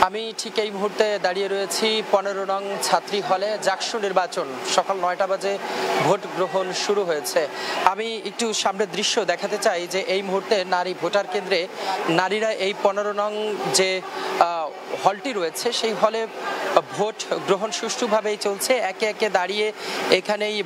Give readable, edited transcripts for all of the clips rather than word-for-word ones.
আমি ঠিক এই মুহূর্তে দাঁড়িয়ে রয়েছি 15 নং ছাত্রী হলে। জাকসু নির্বাচন সকাল 9টা বাজে ভোট গ্রহণ শুরু হয়েছে। আমি একটু সামনের দৃশ্য দেখাতে চাই যে এই মুহূর্তে নারী ভোটার কেন্দ্রে নারীরা এই 15 নং যে হলটি রয়েছে সেই হলে ভোট গ্রহণ সুষ্ঠুভাবেই চলছে। একে একে দাঁড়িয়ে এখানেই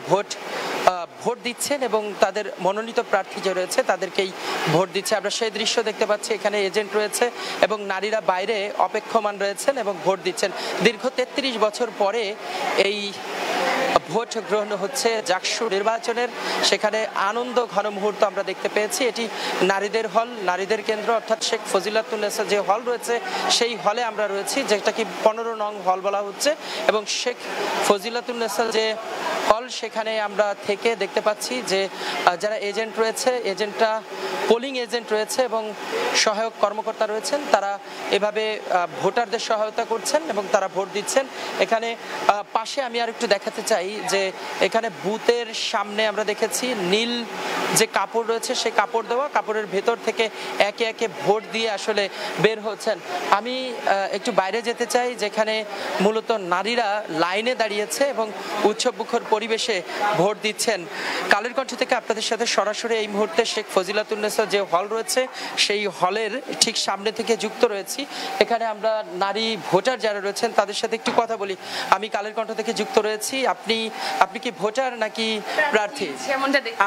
ভোট দিচ্ছেন এবং তাদের মনোনীত প্রার্থী যে রয়েছে তাদেরকেই ভোট দিচ্ছে। আমরা সেই দৃশ্য দেখতে পাচ্ছি, এখানে এজেন্ট রয়েছে এবং নারীরা বাইরে অপেক্ষমান রয়েছেন এবং ভোট দিচ্ছেন। দীর্ঘ 33 বছর পরে এই ভোট গ্রহণ হচ্ছে জাকসু নির্বাচনের। সেখানে আনন্দ ঘন মুহূর্ত আমরা দেখতে পেয়েছি। এটি নারীদের হল, নারীদের কেন্দ্র, অর্থাৎ শেখ ফজিলাতুন্নেসা যে হল রয়েছে সেই হলে আমরা রয়েছি, যেটা কি 15 নং হল বলা হচ্ছে। এবং শেখ ফজিলাতুন্নেসা যে হল সেখানে আমরা থেকে দেখতে পাচ্ছি যে যারা এজেন্ট রয়েছে, এজেন্টরা পোলিং এজেন্ট রয়েছে এবং সহায়ক কর্মকর্তা রয়েছেন, তারা এভাবে ভোটারদের সহায়তা করছেন এবং তারা ভোট দিচ্ছেন। এখানে পাশে আমি আর একটু দেখাতে চাই যে এখানে বুথের সামনে আমরা দেখেছি নীল যে কাপড় রয়েছে সেই কাপড় দেওয়া, কাপড়ের ভেতর থেকে একে একে ভোট দিয়ে আসলে বের হচ্ছেন। আমি একটু বাইরে যেতে চাই, যেখানে মূলত নারীরা লাইনে দাঁড়িয়েছে এবং উৎসবমুখর পরিবেশে ভোট দিচ্ছেন। কালের কণ্ঠ থেকে আপনাদের সাথে সরাসরি এই মুহূর্তে শেখ ফজিলাতুন্নেসা যে হল রয়েছে সেই হলের ঠিক সামনে থেকে যুক্ত রয়েছি। এখানে আমরা নারী ভোটার যারা রয়েছেন তাদের সাথে একটু কথা বলি। আমি কালের কণ্ঠ থেকে যুক্ত রয়েছি। আপনি কি ভোটার নাকি প্রার্থী?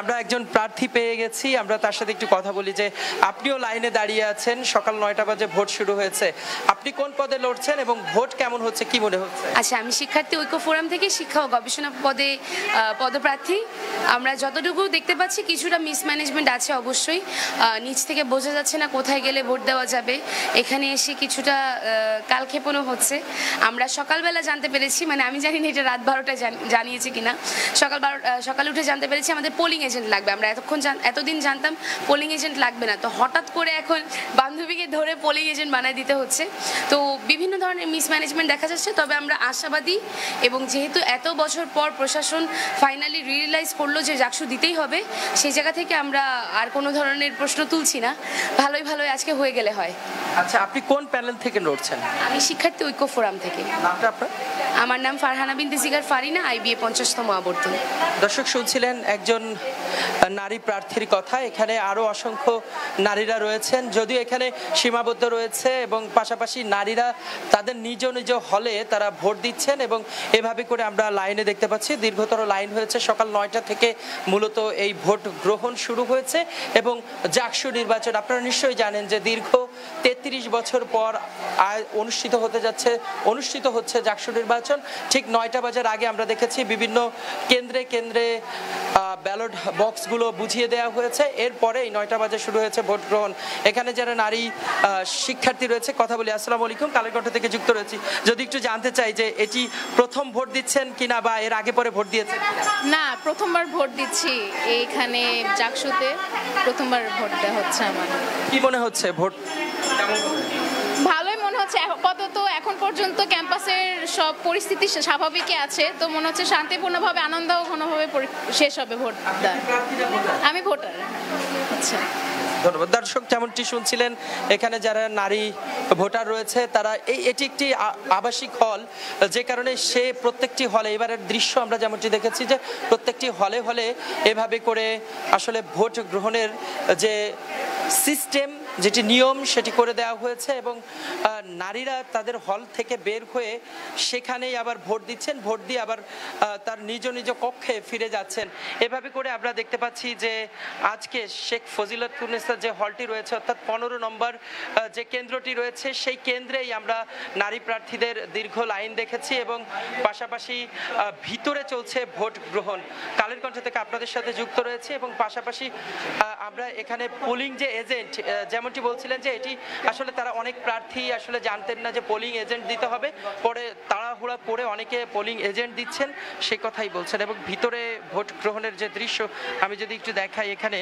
আমরা একজন প্রার্থী পেয়ে গেছি, আমরা তার সাথে একটু কথা বলি যে আপনিও লাইনে দাঁড়িয়ে আছেন, সকাল 9টা বাজে ভোট শুরু হয়েছে। আপনি কোন পদে লড়ছেন এবং ভোট কেমন হচ্ছে, কি মনে হচ্ছে? আচ্ছা, আমি শিক্ষার্থী ঐক্য ফোরাম থেকে শিক্ষা ও গবেষণা পদে পদপ্রার্থী। আমরা যতটুকু দেখতে পাচ্ছি কিছুটা মিসম্যানেজমেন্ট আছে অবশ্যই। নিচ থেকে বোঝা যাচ্ছে না কোথায় গেলে ভোট দেওয়া যাবে। এখানে এসে কিছুটা কালক্ষেপণও হচ্ছে। আমরা সকালবেলা জানতে পেরেছি, মানে আমি জানি না এটা রাত 12টায় জানিয়েছে কিনা, সকালে উঠে জানতে পেরেছি আমাদের পোলিং এজেন্ট লাগবে। আমরা এতদিন জানতাম পোলিং এজেন্ট লাগবে না, তো হঠাৎ করে এখন বান্ধবীকে ধরে পোলিং এজেন্ট বানায় দিতে হচ্ছে। তো বিভিন্ন ধরনের মিসম্যানেজমেন্ট দেখা যাচ্ছে। তবে আমরা আশাবাদী, এবং যেহেতু এত বছর পর প্রশাসন ফাইনালি রিয়েলাইজ করলো যে জাকসু দিতেই হবে, সেই জায়গা থেকে আমরা আর কোনো ধরনের প্রশ্ন তুলছি না। ভালোই আজকে হয়ে গেলে হয়। আচ্ছা, আপনি কোন প্যানেল থেকে লড়ছেন? আমি শিক্ষার্থী ঐক্য ফোরাম থেকে। নামটা আপনার? আমার নাম ফারহানা বিনতে সিগার ফারিনা, IBA 50তম আবর্তন। দর্শক শুনছিলেন একজন নারী প্রার্থীর কথা। এখানে আরো অসংখ্য নারীরা রয়েছেন, যদিও এখানে সীমাবদ্ধ রয়েছে, এবং পাশাপাশি নারীরা তাদের নিজ নিজ হলে তারা ভোট দিচ্ছেন এবং এভাবে করে আমরা লাইনে দেখতে পাচ্ছি। দীর্ঘতর লাইন হয়েছে, সকাল 9টা থেকে মূলত এই ভোট গ্রহণ শুরু হয়েছে। এবং জাকসু নির্বাচন আপনারা নিশ্চয়ই জানেন যে দীর্ঘ 33 বছর পর অনুষ্ঠিত হচ্ছে জাকসু নির্বাচন। ঠিক 9টা বাজার আগে আমরা দেখেছি বিভিন্ন কেন্দ্রে ব্যালট বক্সগুলো বুঝিয়ে দেওয়া হয়েছে। এরপরে 9টা বাজে শুরু হয়েছে ভোট গ্রহণ। এখানে যারা নারী শিক্ষার্থী রয়েছে, কথা বলি। আসসালামু আলাইকুম, কালের কণ্ঠ থেকে যুক্ত রয়েছি। যদি একটু জানতে চাই যে এটি প্রথম ভোট দিচ্ছেন কিনা বা এর আগে পরে ভোট দিয়েছেন? না, প্রথমবার ভোট দিচ্ছি এইখানে জাকসুতে, প্রথমবার ভোট দেওয়া হচ্ছে আমার। কি মনে হচ্ছে ভোট কেমন? ভালোই মনে হচ্ছে। আপাতত এখন পর্যন্ত ক্যাম্পাসের সব পরিস্থিতি স্বাভাবিকই আছে, তো মনে হচ্ছে শান্তিপূর্ণভাবে আনন্দ ঘনভাবে শেষ হবে ভোট দেওয়া। আমি ভোটার। আচ্ছা, ধন্যবাদ। দর্শক যেমনটি শুনছিলেন, এখানে যারা নারী ভোটার রয়েছে তারা এটি একটি আবাসিক হল, যে কারণে প্রত্যেকটি হলে এবারের দৃশ্য আমরা যেমনটি দেখেছি যে প্রত্যেকটি হলে এভাবে করে আসলে ভোট গ্রহণের যে সিস্টেম, যেটি নিয়ম, সেটি করে দেওয়া হয়েছে এবং নারীরা তাদের হল থেকে বের হয়ে সেখানেই আবার ভোট দিচ্ছেন, ভোট দিয়ে আবার তার নিজ কক্ষে ফিরে যাচ্ছেন। এভাবে করে আমরা দেখতে পাচ্ছি যে আজকে শেখ ফজিলাতুন্নেসা যে হলটি রয়েছে, অর্থাৎ 15 নম্বর যে কেন্দ্রটি রয়েছে, সেই কেন্দ্রেই আমরা নারী প্রার্থীদের দীর্ঘ লাইন দেখেছি এবং পাশাপাশি ভিতরে চলছে ভোট গ্রহণ। কালের কণ্ঠ থেকে আপনাদের সাথে যুক্ত রয়েছে এবং পাশাপাশি আমরা এখানে পোলিং যে এজেন্ট, যেমনটি বলছিলেন যে এটি আসলে তারা অনেক প্রার্থী আসলে জানতেন না যে পোলিং এজেন্ট দিতে হবে, পরে তাড়াহুড়া করে অনেকে পোলিং এজেন্ট দিচ্ছেন, সে কথাই বলছেন। এবং ভিতরে ভোট গ্রহণের যে দৃশ্য আমি যদি একটু দেখাই, এখানে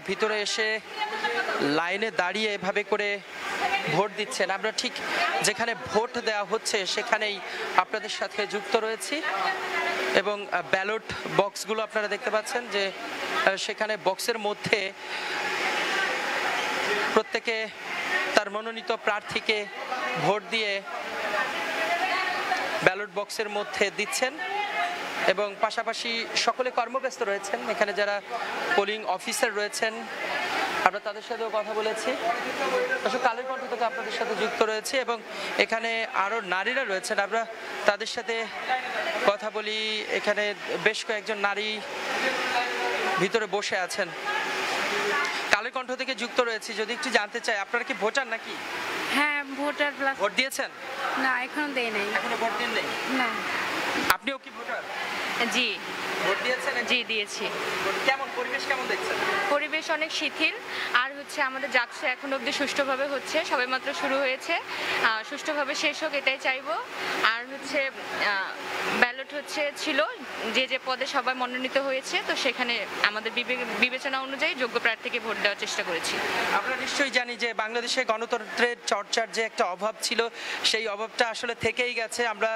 ভিতরে এসে লাইনে দাঁড়িয়ে এভাবে করে ভোট দিচ্ছেন। আমরা ঠিক যেখানে ভোট দেওয়া হচ্ছে সেখানেই আপনাদের সাথে যুক্ত রয়েছি এবং ব্যালট বক্সগুলো আপনারা দেখতে পাচ্ছেন যে সেখানে বক্সের মধ্যে প্রত্যেকে তার মনোনীত প্রার্থীকে ভোট দিয়ে ব্যালট বক্সের মধ্যে দিচ্ছেন এবং পাশাপাশি সকলে কর্মব্যস্ত রয়েছেন। এখানে যারা পোলিং অফিসার রয়েছেন আমরা তাদের সাথেও কথা বলেছি। কালের কণ্ঠ থেকে আপনাদের সাথে যুক্ত রয়েছে এবং এখানে আরও নারীরা রয়েছেন, আমরা তাদের সাথে কথা বলি। এখানে বেশ কয়েকজন নারী ভিতরে বসে আছেন। কালের কণ্ঠ থেকে যুক্ত রয়েছি, যদি একটু জানতে চাই আপনারা কি ভোটার নাকি? হ্যাঁ, ভোটার প্লাস। ভোট দিয়েছেন? না, এখনো দেই নাই। এখনো ভোট দেন নাই? না। আপনিও কি ভোটার? জি, ভোট দিয়েছেন? জি দিয়েছি। কেমন পরিবেশ, কেমন দেখছেন? পরিবেশ অনেক শিথিল, আর হচ্ছে আমাদের জাকসু এখন অবধি সুষ্ঠুভাবে হচ্ছে, সবেমাত্র শুরু হয়েছে, সুষ্ঠুভাবে শেষ হোক এটাই চাইবো। আর হচ্ছে ব্যালট ছিল যে যে পদে সবাই মনোনীত হয়েছে, তো সেখানে আমাদের বিবেচনা অনুযায়ী যোগ্য প্রার্থীকে ভোট দেওয়ার চেষ্টা করেছি। আমরা নিশ্চয়ই জানি যে বাংলাদেশে গণতন্ত্রের চর্চার যে একটা অভাব ছিল, সেই অভাবটা আসলে থেকেই গেছে। আমরা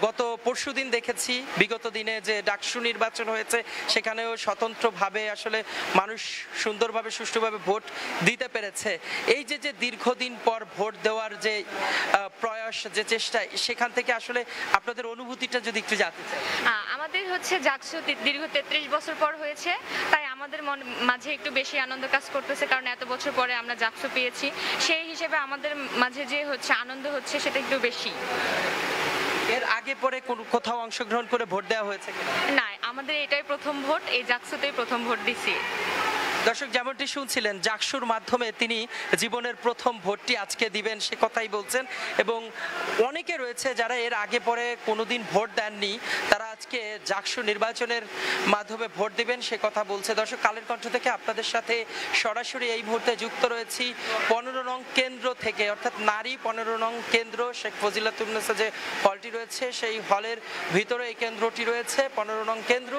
গত পরশুদিন দেখেছি, বিগত দিনে যে ডাকসু নির্বাচন হয়েছে সেখানেও স্বতন্ত্রভাবে আসলে মানুষ সুন্দরভাবে সুষ্ঠুভাবে ভোট দিতে পেরেছে। এই যে যে দীর্ঘদিন পর ভোট দেওয়ার যে প্রয়াস, যে চেষ্টা, সেখান থেকে আসলে আপনাদের অনুভূতিটা যদি একটু জানতে চাই। আমাদের জাকসু দীর্ঘ 33 বছর পর হয়েছে, তাই আমাদের মাঝে একটু বেশি আনন্দ কাজ করতেছে, কারণ এত বছর পরে আমরা জাকসু পেয়েছি। সেই হিসেবে আমাদের মাঝে যে আনন্দ হচ্ছে সেটা একটু বেশি। এর আগে পরে কোথাও অংশগ্রহণ করে ভোট দেওয়া হয়েছে কিনা? না, আমাদের এটাই প্রথম ভোট, এই জাকসুতেই প্রথম ভোট দিছি। দর্শক যেমনটি শুনছিলেন, জাকসুর মাধ্যমে তিনি জীবনের প্রথম ভোটটি আজকে দিবেন সে কথাই বলছেন। এবং অনেকে রয়েছে যারা এর আগে পরে কোনোদিন ভোট দেননি, তারা আজকে জাকসু নির্বাচনের মাধ্যমে ভোট দিবেন সে কথা বলছে। দর্শক, কালের কণ্ঠ থেকে আপনাদের সাথে সরাসরি এই মুহূর্তে যুক্ত রয়েছি 15 নং কেন্দ্র থেকে, অর্থাৎ নারী 15 নং কেন্দ্র, শেখ ফজিলাতুন্নেসা যে হলটি রয়েছে সেই হলের ভিতরে এই কেন্দ্রটি রয়েছে, 15 নং কেন্দ্র।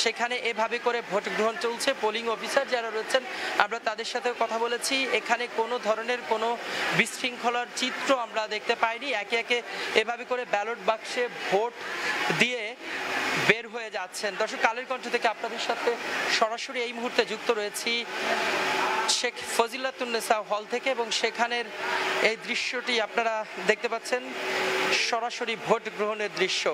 সেখানে এভাবে করে ভোট গ্রহণ চলছে। পোলিং অফিসার যারা রয়েছেন আমরা তাদের সাথে কথা বলেছি। এখানে কোনো ধরনের কোনো বিশৃঙ্খলার চিত্র আমরা দেখতে পাইনি। একে একে এভাবে করে ব্যালট বাক্সে ভোট দিয়ে বের হয়ে যাচ্ছেন। দর্শক, কালের কণ্ঠ থেকে আপনাদের সাথে সরাসরি এই মুহূর্তে যুক্ত রয়েছি শেখ ফজিলাতুন্নেসা হল থেকে এবং সেখানের এই দৃশ্যটি আপনারা দেখতে পাচ্ছেন, সরাসরি ভোট গ্রহণের দৃশ্য।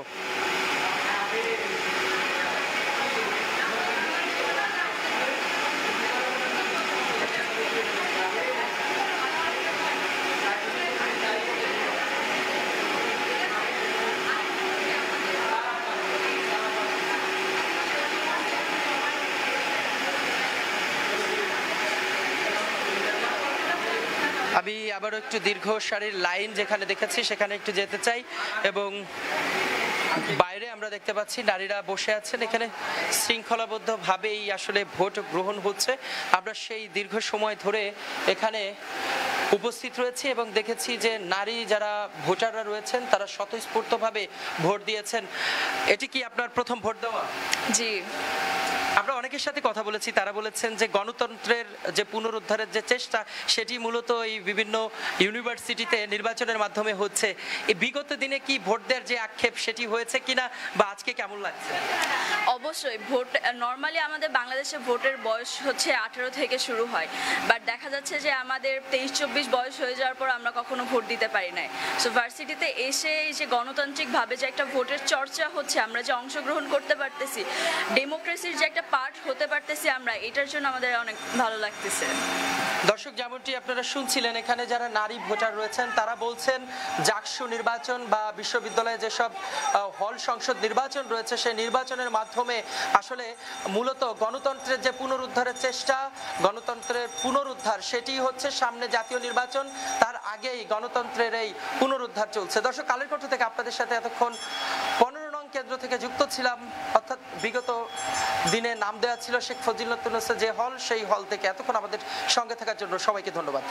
আমি আবারও একটু দীর্ঘ সারির লাইন যেখানে দেখেছি সেখানে একটু যেতে চাই এবং বাইরে আমরা দেখতে পাচ্ছি নারীরা বসে আছেন। এখানে শৃঙ্খলাবদ্ধভাবেই আসলে ভোট গ্রহণ হচ্ছে। আমরা সেই দীর্ঘ সময় ধরে এখানে উপস্থিত রয়েছি এবং দেখেছি যে নারী যারা ভোটাররা রয়েছেন তারা স্বতঃস্ফূর্তভাবে ভোট দিয়েছেন। এটি কি আপনার প্রথম ভোট দেওয়া? জি। আমরা অনেকের সাথে কথা বলেছি, তারা বলেছেন যে গণতন্ত্রের যে পুনরুদ্ধারের যে চেষ্টা সেটি মূলত এই বিভিন্ন ইউনিভার্সিটিতে নির্বাচনের মাধ্যমে হচ্ছে। এই বিগত দিনে কি ভোট দেওয়ার যে আক্ষেপ সেটি হয়েছে কিনা বা আজকে কেমন লাগছে? অবশ্যই ভোট নর্মালি আমাদের বাংলাদেশে ভোটের বয়স 18 থেকে শুরু হয়, বাট দেখা যাচ্ছে যে আমাদের 23-24 বয়স হয়ে যাওয়ার পর আমরা কখনো ভোট দিতে পারি নাই। সো ভার্সিটিতে এসে এই যে গণতান্ত্রিকভাবে যে একটা ভোটের চর্চা হচ্ছে, আমরা যে অংশগ্রহণ করতে পারতেছি, ডেমোক্রেসির যে একটা পার্ট হতে পারতেছি আমরা, এটার জন্য আমাদের অনেক ভালো লাগতেছে। দর্শক, যেমনটি আপনারা শুনছিলেন, এখানে যারা নারী ভোটার রয়েছেন তারা বলছেন জাকসু নির্বাচন বা বিশ্ববিদ্যালয়ে যেসব হল সংসদ নির্বাচন রয়েছে সেই নির্বাচনের মাধ্যমে আসলে মূলত গণতন্ত্রের যে পুনরুদ্ধারের চেষ্টা, গণতন্ত্রের পুনরুদ্ধার সেটি হচ্ছে সামনে জাতীয় নির্বাচন, তার আগেই গণতন্ত্রের এই পুনরুদ্ধার চলছে। দর্শক, কালের কণ্ঠ থেকে আপনাদের সাথে এতক্ষণ 15 নং কেন্দ্র থেকে যুক্ত ছিলাম, অর্থাৎ বিগত দিনে নাম দেওয়া ছিল শেখ ফজিলাতুন্নেসা যে হল, সেই হল থেকে। এতক্ষণ আমাদের সঙ্গে থাকার জন্য সবাইকে ধন্যবাদ।